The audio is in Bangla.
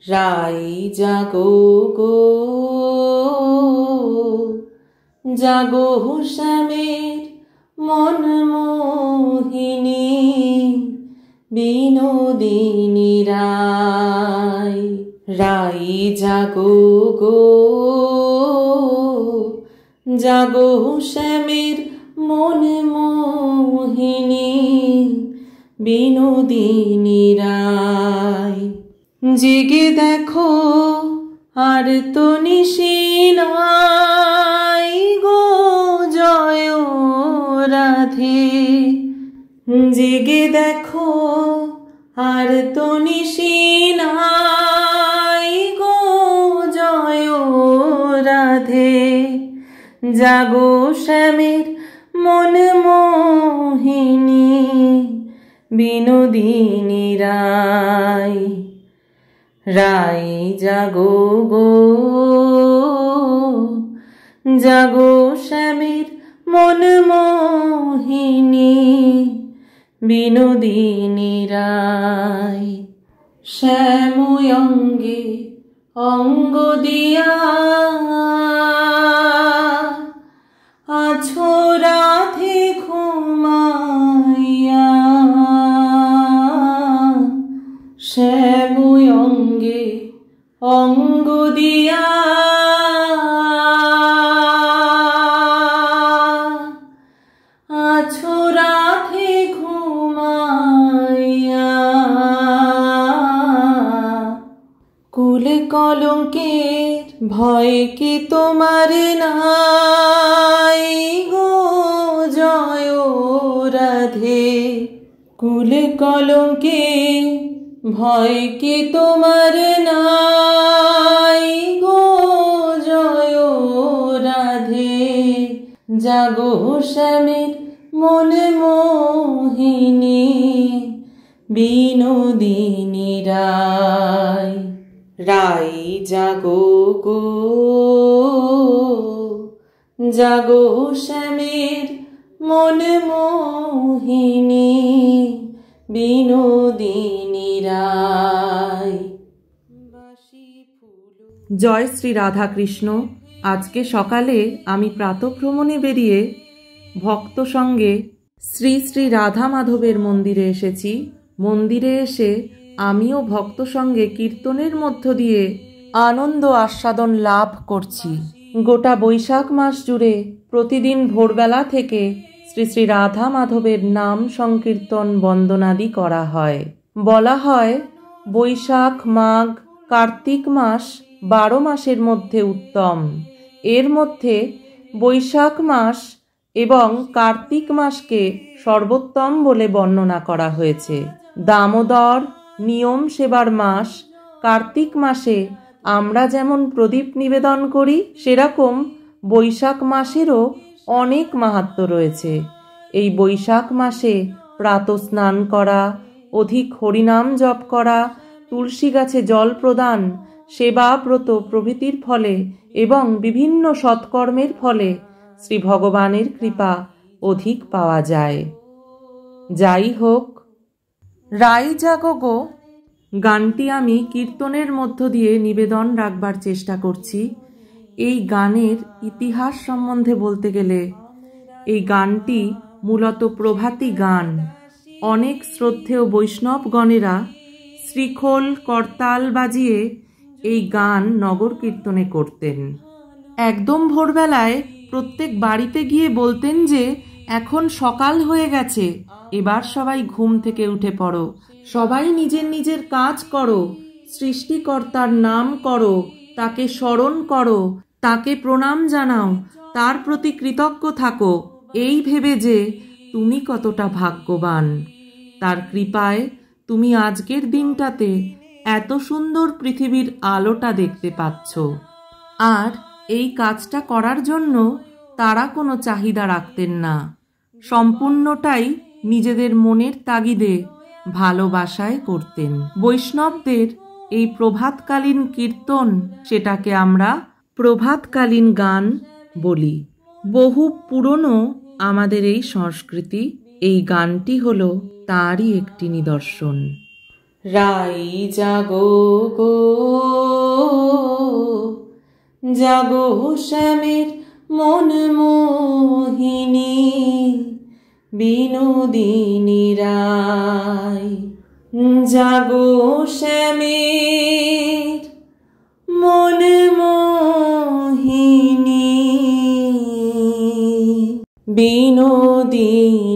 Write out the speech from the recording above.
রাই জাগো গো, জাগো শ্যামের মন মোহিনী, বিনোদিনী রাই। রাই জাগো গো, জাগো শ্যামের মন মোহিনী, বিনোদিনী রাই। জেগে দেখো আর তো নিশি নাই গো, জয় রাধে। জেগে দেখো আর তো নিশি নাই গো, জয় রাধে। জাগো শ্যামের মন মোহিনী, বিনোদিনী রাই। রাই জাগো গো, জাগো শ্যামের মন মোহিনী, বিনোদিনী রাই। শ্যাময়ঙ্গে অঙ্গ দিয়া আছো রাধে ঘুমাইয়া, শ্যাময়ঙ্গে অঙ্গ দিয়া আছো রাধে ঘুমাইয়া। কুল কলঙ্কের ভয় কি তোমার নাই গো, জয় রাধে। কুল কলঙ্কের ভয় কি তোমার নাই গো, জয় রাধে। জাগো শ্যামের মন মোহিনী, বিনোদিনী রাই। রাই জাগো গো, জাগো শ্যামের মন মোহিনী, বিনোদিনী রাই। জয় শ্রী রাধা কৃষ্ণ। আজকে সকালে আমি প্রাতঃভ্রমণে বেরিয়ে ভক্ত সঙ্গে শ্রী শ্রী রাধা মাধবের মন্দিরে এসেছি। মন্দিরে এসে আমিও ভক্ত সঙ্গে কীর্তনের মধ্য দিয়ে আনন্দ আস্বাদন লাভ করছি। গোটা বৈশাখ মাস জুড়ে প্রতিদিন ভোরবেলা থেকে শ্রী শ্রী রাধা মাধবের নাম সংকীর্তন বন্দনাদি করা হয়। বলা হয় বৈশাখ মাঘ কার্তিক মাস 12 মাসের মধ্যে উত্তম। এর মধ্যে বৈশাখ মাস এবং কার্তিক মাসকে সর্বোত্তম বলে বর্ণনা করা হয়েছে। দামোদর নিয়ম সেবার মাস। কার্তিক মাসে আমরা যেমন প্রদীপ নিবেদন করি, সেরকম বৈশাখ মাসেরও অনেক মাহাত্ম্য রয়েছে। এই বৈশাখ মাসে প্রাতঃস্নান করা, অধিক হরিনাম জপ করা, তুলসী গাছে জল প্রদান, সেবা ব্রত প্রভৃতির ফলে এবং বিভিন্ন সৎকর্মের ফলে শ্রী ভগবানের কৃপা অধিক পাওয়া যায়। যাই হোক, রাই জাগো গো গানটি আমি কীর্তনের মধ্য দিয়ে নিবেদন রাখবার চেষ্টা করছি। এই গানের ইতিহাস সম্বন্ধে বলতে গেলে এই গানটি মূলত প্রভাতী গান। অনেক শ্রদ্ধেয় বৈষ্ণবগণেরা শ্রীখোল করতাল বাজিয়ে এই গান নগর কীর্তনে করতেন। একদম ভোরবেলায় প্রত্যেক বাড়িতে গিয়ে বলতেন যে এখন সকাল হয়ে গেছে, এবার সবাই ঘুম থেকে উঠে পড়ো, সবাই নিজের নিজের কাজ করো, সৃষ্টিকর্তার নাম করো, তাকে স্মরণ করো, তাকে প্রণাম জানাও, তার প্রতি কৃতজ্ঞ থাকো, এই ভেবে যে তুমি কতটা ভাগ্যবান। তার কৃপায় তুমি আজকের দিনটাতে এত সুন্দর পৃথিবীর আলোটা দেখতে পাচ্ছ। আর এই কাজটা করার জন্য তারা কোনো চাহিদা রাখতেন না, সম্পূর্ণটাই নিজেদের মনের তাগিদে ভালোবাসায় করতেন। বৈষ্ণবদের এই প্রভাতকালীন কীর্তন, সেটাকে আমরা প্রভাতকালীন গান বলি। বহু পুরনো আমাদের এই সংস্কৃতি। এই গানটি হলো তারই একটি নিদর্শন। রাই জাগো গো, জাগো শ্যামের মন মোহিনী বিনোদিনী রায়। জাগো শ্যামের মন মোহিনী বিনোদিনী